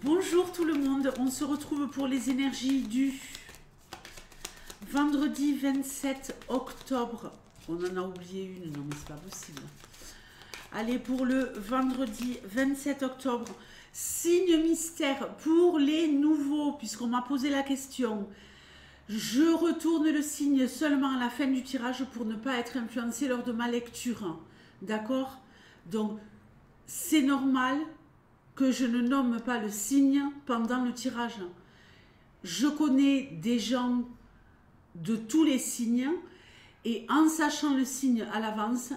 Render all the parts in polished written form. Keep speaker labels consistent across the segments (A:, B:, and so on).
A: Bonjour tout le monde, on se retrouve pour les énergies du vendredi 27 octobre. On en a oublié une, non mais c'est pas possible. Allez, pour le vendredi 27 octobre, signe mystère pour les nouveaux, puisqu'on m'a posé la question. Je retourne le signe seulement à la fin du tirage pour ne pas être influencé lors de ma lecture. D'accord? Donc, c'est normal que je ne nomme pas le signe pendant le tirage. Je connais des gens de tous les signes et en sachant le signe à l'avance,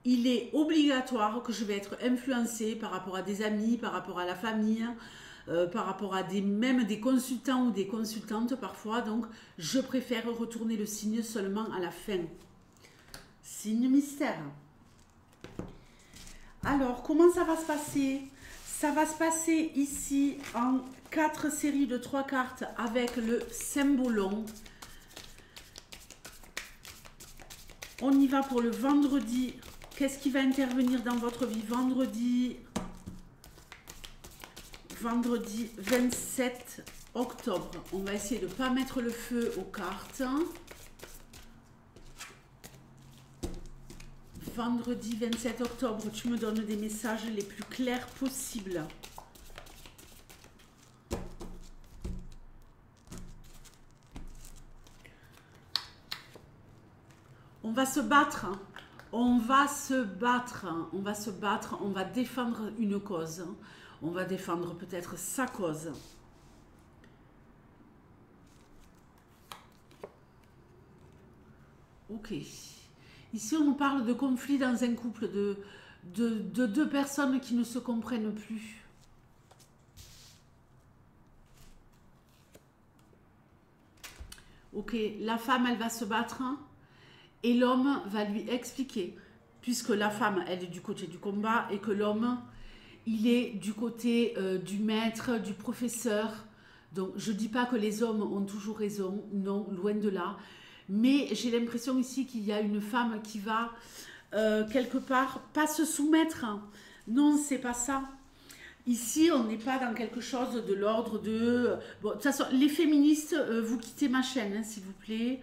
A: il est obligatoire que je vais être influencée par rapport à des amis, par rapport à la famille, par rapport à même des consultants ou des consultantes parfois. Donc, je préfère retourner le signe seulement à la fin. Signe mystère. Alors, comment ça va se passer ? Ça va se passer ici en 4 séries de 3 cartes avec le symbolon. On y va pour le vendredi. Qu'est-ce qui va intervenir dans votre vie vendredi 27 octobre. On va essayer de ne pas mettre le feu aux cartes. Vendredi 27 octobre, tu me donnes des messages les plus clairs possibles. On va se battre. On va se battre. On va se battre. On va défendre une cause. On va défendre peut-être sa cause. Ok. Ici, on nous parle de conflit dans un couple, de deux personnes qui ne se comprennent plus. Ok, la femme, elle va se battre et l'homme va lui expliquer. Puisque la femme, elle est du côté du combat et que l'homme, il est du côté du maître, du professeur. Donc, je ne dis pas que les hommes ont toujours raison, non, loin de là. Mais j'ai l'impression ici qu'il y a une femme qui va, quelque part, pas se soumettre. Non, c'est pas ça. Ici, on n'est pas dans quelque chose de l'ordre de... Bon, de toute façon, les féministes, vous quittez ma chaîne, hein, s'il vous plaît.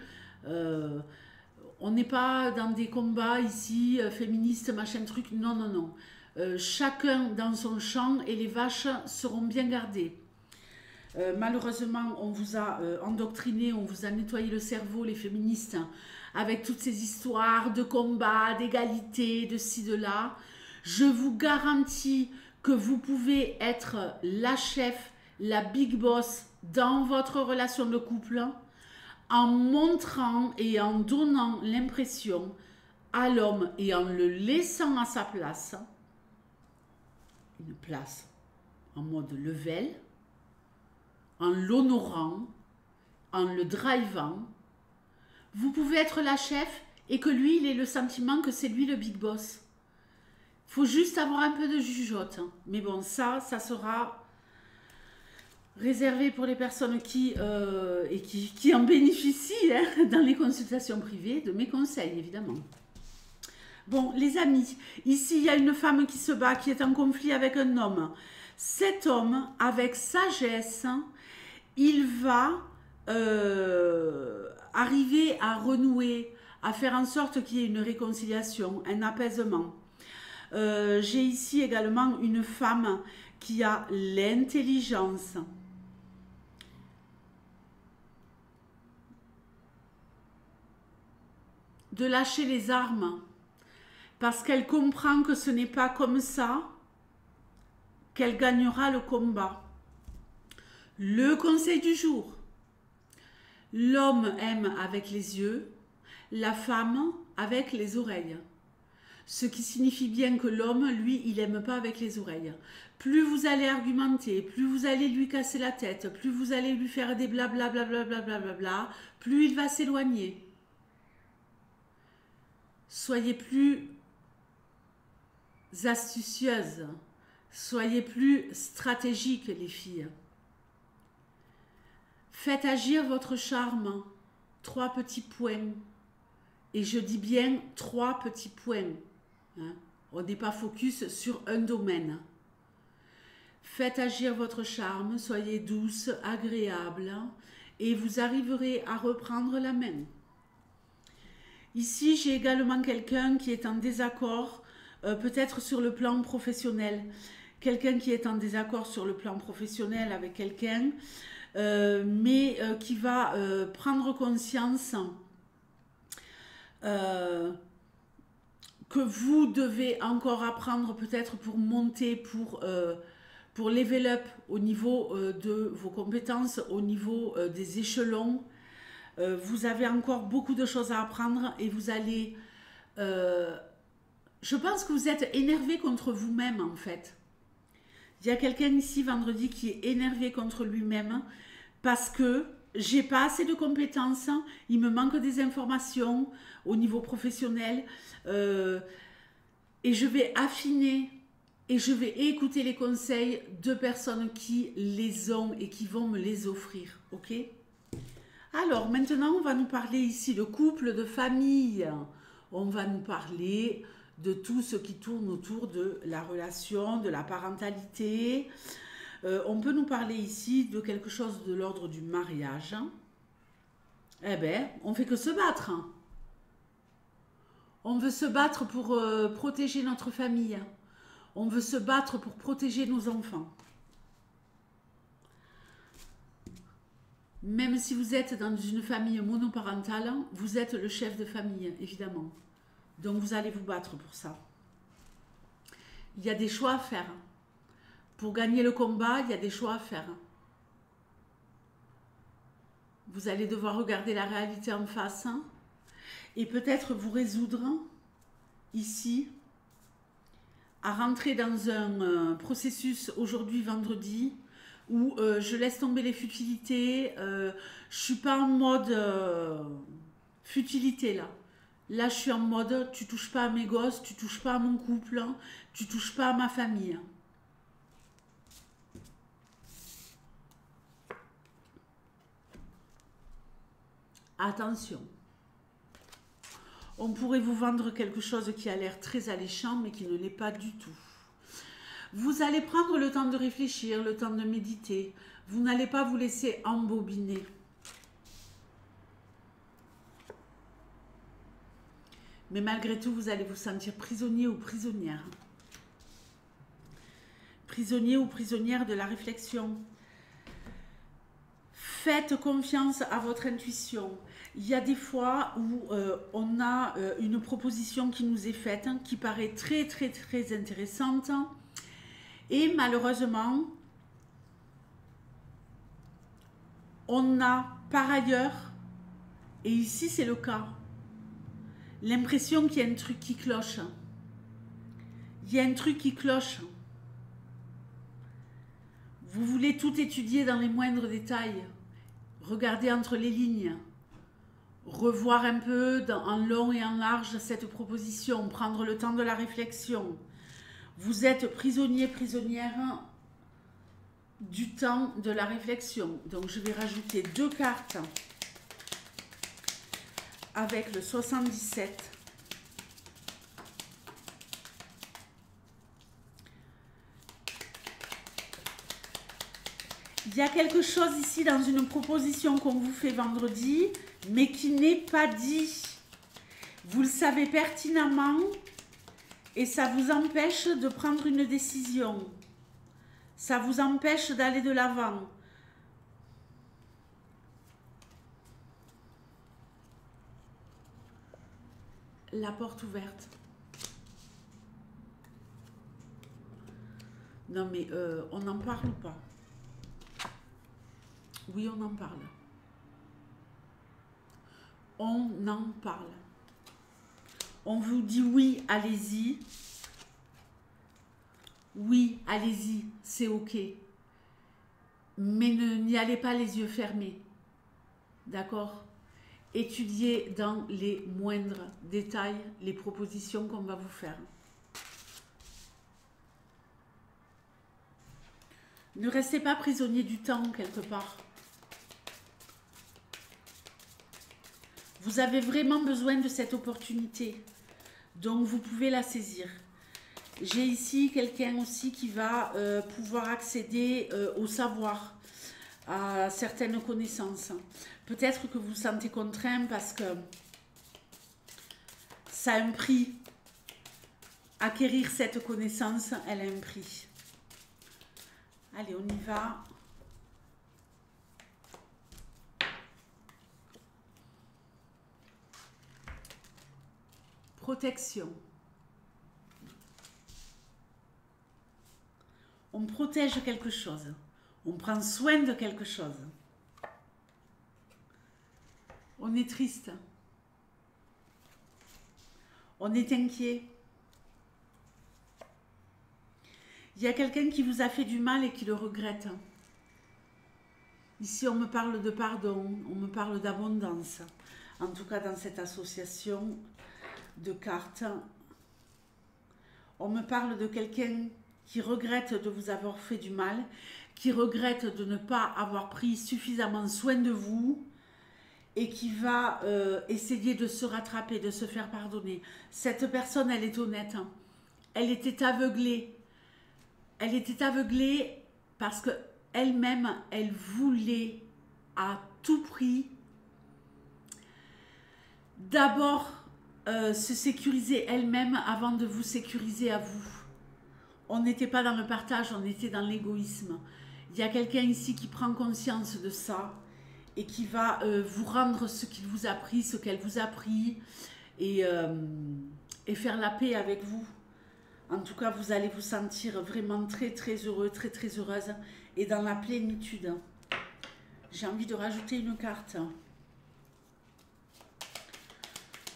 A: On n'est pas dans des combats ici, féministes, machin truc. Non, non, non. Chacun dans son champ et les vaches seront bien gardées. Malheureusement, on vous a endoctriné, on vous a nettoyé le cerveau, les féministes, avec toutes ces histoires de combat, d'égalité, de ci, de là. Je vous garantis que vous pouvez être la chef, la big boss dans votre relation de couple en montrant et en donnant l'impression à l'homme et en le laissant à sa place, une place en mode level, en l'honorant, en le drivant, vous pouvez être la chef et que lui, il ait le sentiment que c'est lui le big boss. Il faut juste avoir un peu de jugeote. Mais bon, ça sera réservé pour les personnes qui en bénéficient hein, dans les consultations privées, de mes conseils, évidemment. Bon, les amis, ici, il y a une femme qui se bat, qui est en conflit avec un homme. Cet homme, avec sagesse, il va arriver à renouer, à faire en sorte qu'il y ait une réconciliation, un apaisement. J'ai ici également une femme qui a l'intelligence de lâcher les armes parce qu'elle comprend que ce n'est pas comme ça qu'elle gagnera le combat. Le conseil du jour. L'homme aime avec les yeux, la femme avec les oreilles. Ce qui signifie bien que l'homme, lui, il n'aime pas avec les oreilles. Plus vous allez argumenter, plus vous allez lui casser la tête, plus vous allez lui faire des blablabla, plus il va s'éloigner. Soyez plus astucieuses, soyez plus stratégiques, les filles. Faites agir votre charme. 3 petits points. Et je dis bien 3 petits points. Hein. On n'est pas focus sur un domaine. Faites agir votre charme, soyez douce, agréable, et vous arriverez à reprendre la main. Ici, j'ai également quelqu'un qui est en désaccord, peut-être sur le plan professionnel. Quelqu'un qui est en désaccord sur le plan professionnel avec quelqu'un, mais qui va prendre conscience que vous devez encore apprendre peut-être pour monter, pour level up au niveau de vos compétences, au niveau des échelons. Vous avez encore beaucoup de choses à apprendre et vous allez... je pense que vous êtes énervé contre vous-même en fait. Il y a quelqu'un ici vendredi qui est énervé contre lui-même parce que j'ai pas assez de compétences, il me manque des informations au niveau professionnel et je vais affiner et je vais écouter les conseils de personnes qui les ont et qui vont me les offrir, ok? Alors maintenant on va nous parler ici de couple, de famille, on va nous parler de tout ce qui tourne autour de la relation, de la parentalité. On peut nous parler ici de quelque chose de l'ordre du mariage. Eh bien, on fait que se battre. On veut se battre pour protéger notre famille. On veut se battre pour protéger nos enfants. Même si vous êtes dans une famille monoparentale, vous êtes le chef de famille, évidemment. Donc vous allez vous battre pour ça. Il y a des choix à faire. Pour gagner le combat, il y a des choix à faire. Vous allez devoir regarder la réalité en face et peut-être vous résoudre ici à rentrer dans un processus aujourd'hui vendredi où je laisse tomber les futilités. Je suis pas en mode futilité là. Là, je suis en mode, tu touches pas à mes gosses, tu touches pas à mon couple, tu touches pas à ma famille. Attention. On pourrait vous vendre quelque chose qui a l'air très alléchant, mais qui ne l'est pas du tout. Vous allez prendre le temps de réfléchir, le temps de méditer. Vous n'allez pas vous laisser embobiner. Mais malgré tout, vous allez vous sentir prisonnier ou prisonnière. Prisonnier ou prisonnière de la réflexion. Faites confiance à votre intuition. Il y a des fois où on a une proposition qui nous est faite, qui paraît très très très intéressante. Et malheureusement, on a par ailleurs, et ici c'est le cas, l'impression qu'il y a un truc qui cloche. Il y a un truc qui cloche. Vous voulez tout étudier dans les moindres détails. Regardez entre les lignes. Revoir un peu en long et en large cette proposition. Prendre le temps de la réflexion. Vous êtes prisonnier, prisonnière du temps de la réflexion. Donc je vais rajouter 2 cartes avec le 77. Il y a quelque chose ici dans une proposition qu'on vous fait vendredi, mais qui n'est pas dit. Vous le savez pertinemment et ça vous empêche de prendre une décision. Ça vous empêche d'aller de l'avant. La porte ouverte. Non mais on n'en parle pas. Oui, on en parle. On en parle. On vous dit oui, allez-y. Oui, allez-y, c'est ok. Mais n'y allez pas les yeux fermés. D'accord ? Étudiez dans les moindres détails les propositions qu'on va vous faire. Ne restez pas prisonnier du temps quelque part. Vous avez vraiment besoin de cette opportunité. Donc vous pouvez la saisir. J'ai ici quelqu'un aussi qui va pouvoir accéder au savoir, à certaines connaissances. Peut-être que vous vous sentez contraint parce que ça a un prix. Acquérir cette connaissance, elle a un prix. Allez, on y va. Protection. On protège quelque chose. On prend soin de quelque chose. On est triste. On est inquiet. Il y a quelqu'un qui vous a fait du mal et qui le regrette. Ici, on me parle de pardon, on me parle d'abondance. En tout cas, dans cette association de cartes, on me parle de quelqu'un qui regrette de vous avoir fait du mal, qui regrette de ne pas avoir pris suffisamment soin de vous et qui va essayer de se rattraper, de se faire pardonner. Cette personne, elle est honnête. Elle était aveuglée. Elle était aveuglée parce que elle-même, elle voulait à tout prix d'abord se sécuriser elle-même avant de vous sécuriser à vous. On n'était pas dans le partage, on était dans l'égoïsme. Il y a quelqu'un ici qui prend conscience de ça et qui va vous rendre ce qu'il vous a pris, ce qu'elle vous a pris et faire la paix avec vous. En tout cas, vous allez vous sentir vraiment très très heureux, très très heureuse et dans la plénitude. J'ai envie de rajouter une carte.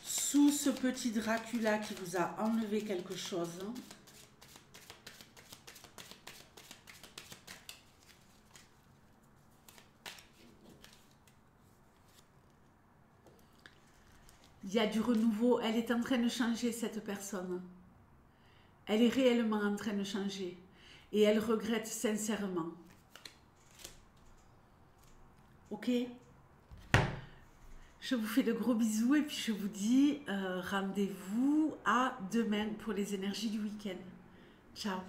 A: Sous ce petit Dracula qui vous a enlevé quelque chose. Il y a du renouveau. Elle est en train de changer, cette personne. Elle est réellement en train de changer. Et elle regrette sincèrement. Ok? Je vous fais de gros bisous et puis je vous dis rendez-vous à demain pour les énergies du week-end. Ciao!